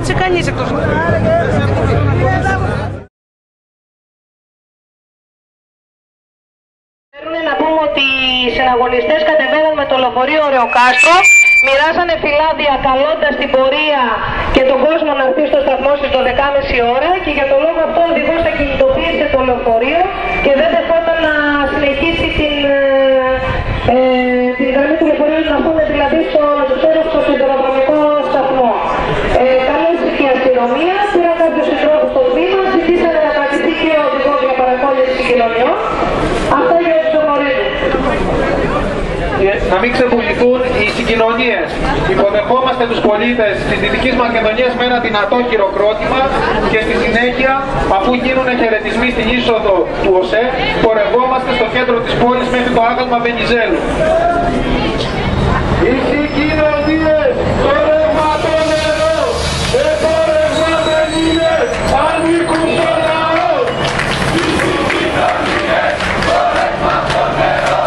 σταμάτησε κανείς εκτός. Να πούμε ότι οι συναγωνιστές κατεβαίνουν με το λεωφορείο Ρεοκάστρο, μοιράσανε φυλάδια καλώντας την πορεία και τον κόσμο να έρθει στο σταθμό στις 12.30 ώρα και για τον λόγο αυτό ο οδηγός ακινητοποίησε το λεωφορείο και δεν δεχόταν να συνεχίσει την γραμμή του λεωφορείου να πούμε δηλαδή στο σιδηροδρομικό σταθμό. Καλέσε και η αστυνομία, πήραν κάποιους συντρόφους στο τμήμα, ζητήσανε να κρατηθεί και ο οδηγός για παρακόλληση συγκοινωνιών. Αυτό για τους γνωρίζουν. Να μην ξεπουληθούν οι συγκοινωνίες. Υποδεχόμαστε τους πολίτες της Δυτικής Μακεδονίας με ένα δυνατό χειροκρότημα και στη συνέχεια, αφού γίνουν χαιρετισμοί στην είσοδο του ΟΣΕ, πορευόμαστε στο κέντρο της πόλης μέχρι το άγαλμα Βενιζέλου. Οι συγκοινωνίες, το ρεύμα, το νερό, το ρεύμα δεν είναι, ανήκουν στο λαό. Οι συγκοινωνίες, το ρεύμα, το νερό,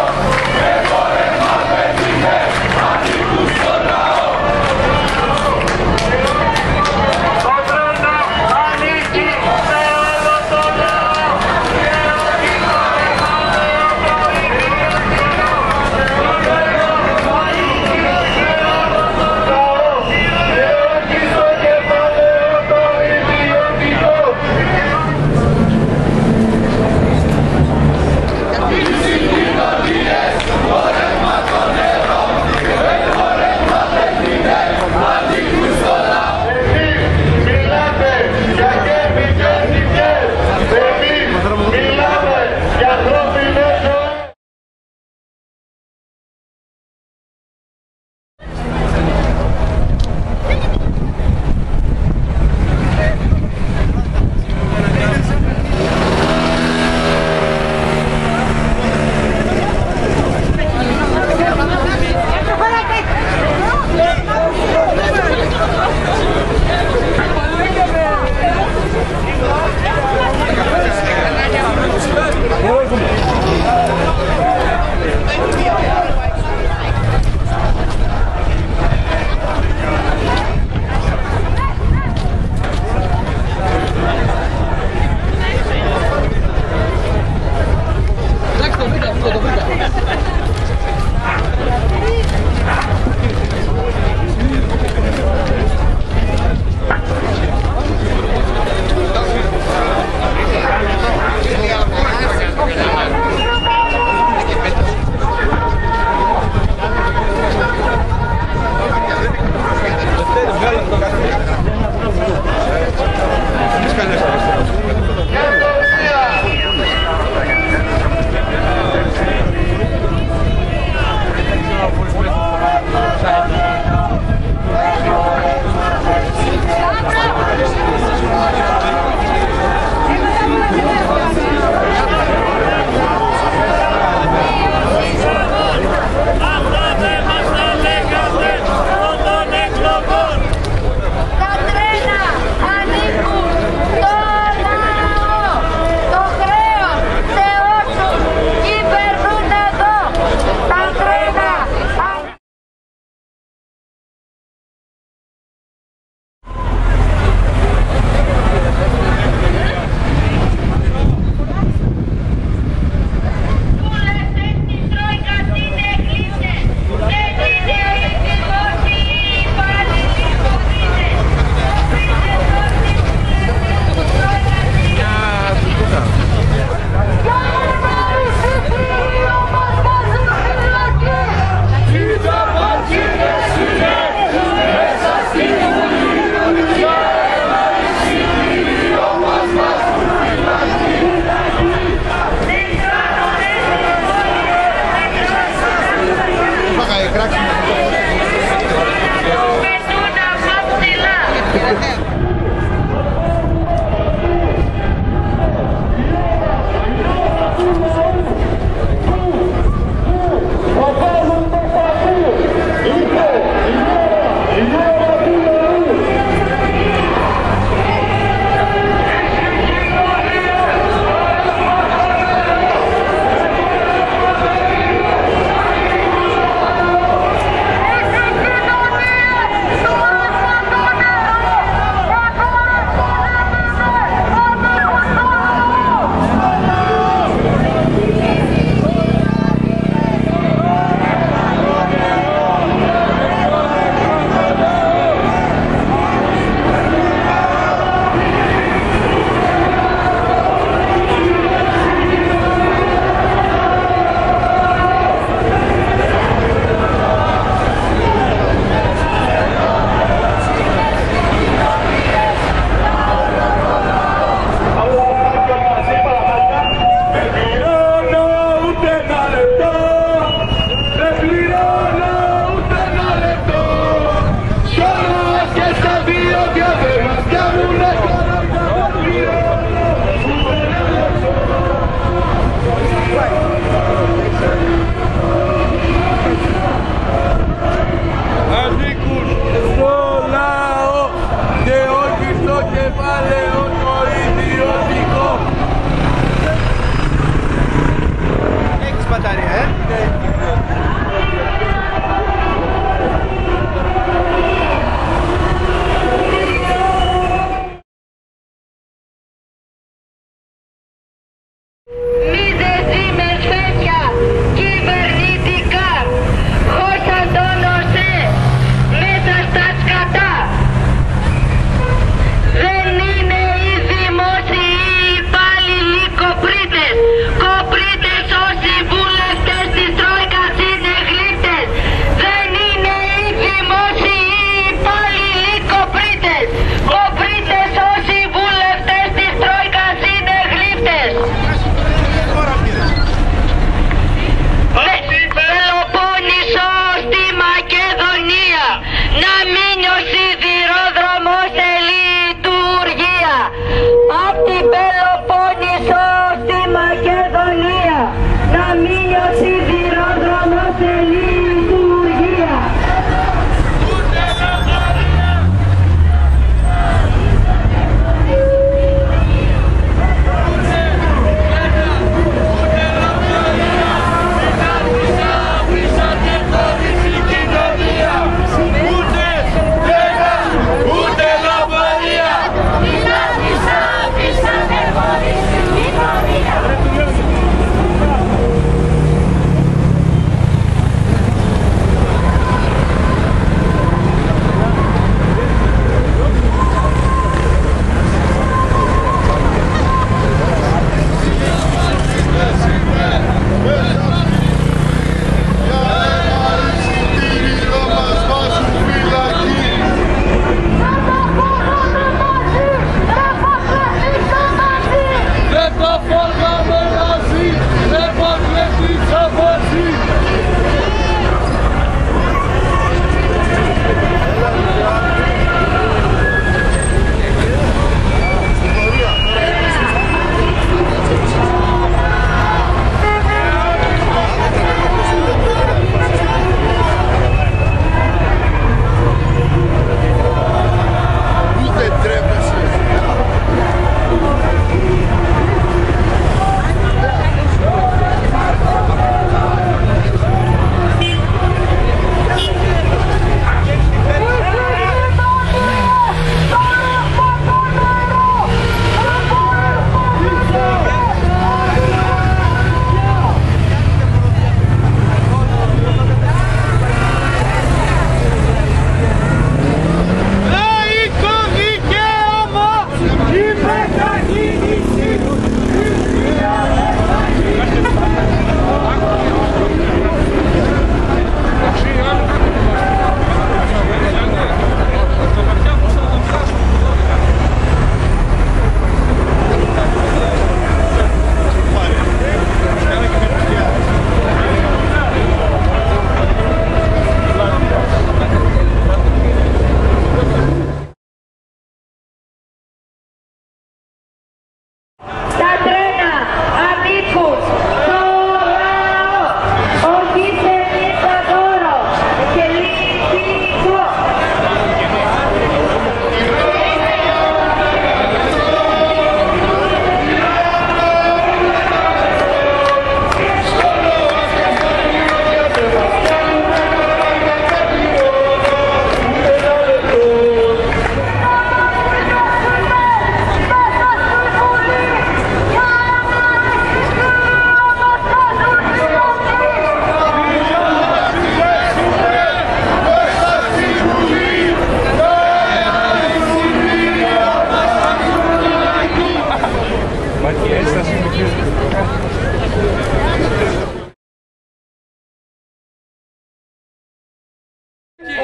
το ρεύμα δεν είναι, ανήκουν στο λαό. Το τρένο ανήκει σε όλο το λαό και όχι το ρεύμα το ίδιο. Το τρένο ανήκει σε όλο το λαό και όχι στο κεφάλαιο το ιδιωτικό.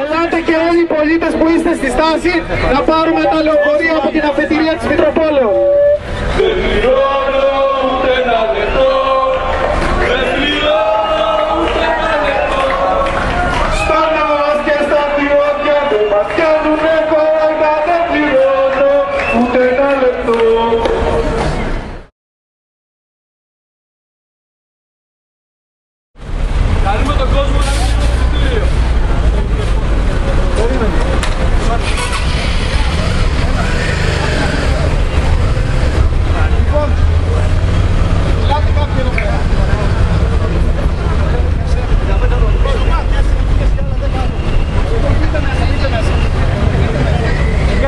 Ελάτε και όλοι οι πολίτες που είστε στη στάση να πάρουμε τα λεωφορεία από την αφετηρία της Μητροπόλεως. Δεν πληρώνω ούτε ένα λεπτό, δεν πληρώνω ούτε ένα λεπτό. Στα μας και στα διόδια δεν μας κάνουνε κορώνα, δεν πληρώνω ούτε ένα λεπτό. Καλούμε τον κόσμο να μην είναι στο κτίριο.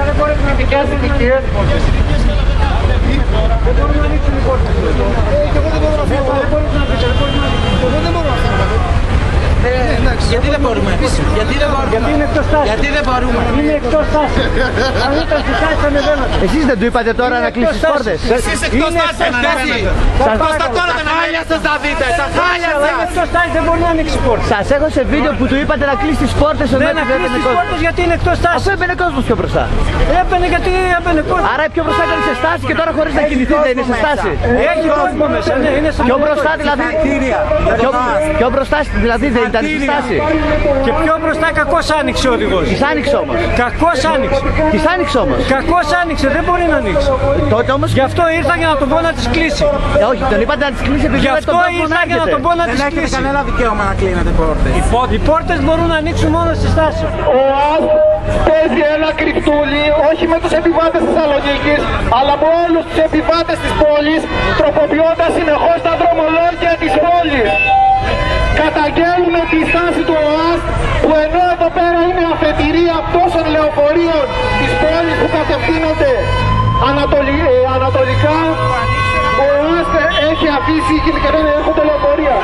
Δεν μπορείτε να δικαιάσετε τις κυρίες μου. Δεν μπορούμε να ανοίξουμε οι πόρτες. Και εγώ δεν μπορώ να φύγω. Δεν μπορείτε να πείτε, δεν μπορείτε να ανοίξουμε. Εγώ δεν μπορώ να φύγω. Γιατί δεν μπορούμε, γιατί είναι εκτός τάσης. Γιατί δεν μπορούμε. Είναι εκτός τάσης. Αν ήταν στη τάση θα ανεβαίνατε. Εσείς δεν του είπατε τώρα να κλείσει τις πόρτες. Εσείς εκτός τάσης ανεβαίνετε. Κώστα τώρα τα χάλια σας θα δείτε, τα χάλια Αλλά είναι σας. εκτός τάσης, δεν μπορεί να ανοίξει πόρτες. Σας έχω σε βίντεο που του είπατε να κλείσει τις πόρτες ενώ Δεν να κλείσει τις πόρτες γιατί είναι εκτός Αφού τάσης. έμπαινε κόσμος πιο μπροστά. Έπαινε γιατί έπαινε κόσμο. Άρα πιο μπροστά ήταν σε στάση και τώρα χωρίς να κινηθείτε είναι σε στάση. Έχει κόσμο μέσα, ναι, είναι σαν Πιο μπροστά δηλαδή. Πιο μπροστά δηλαδή δεν ήταν στη στάση. Και πιο μπροστά κακώς άνοιξε ο οδηγός. Της άνοιξε όμως. Κακώς άνοιξε. Της άνοιξε όμως. Κακώς άνοιξε, δεν μπορεί να ανοίξει. Τότε όμως. Γι' αυτό ήρθα για να τον πω να τις κλείσει. Όχι, τον είπατε να τις κλείσει επειδή Γι' δεν αυτό τον κόσμο να ήρθα για να τον πω να τις κλείσει. δικαίωμα να κλείνετε πόρτες. Οι πόρτες μπορούν να ανοίξουν μόνο στη στάση. Ο ΑΣ παίζει ένα κρυφτούλι, όχι με τους επιβάτες της Θεσσαλονίκης, αλλά με όλους τους επιβάτες της πόλης, τροποποιώντας συνεχώς τα δρομολόγια της πόλης. Καταγγέλνουμε τη στάση του ΟΑΣ, που ενώ εδώ πέρα είναι αφετηρία τόσων λεωφορείων της πόλης που κατευθύνονται ανατολικά, ο ΟΑΣ έχει αφήσει και δεν έρχονται λεωφορεία.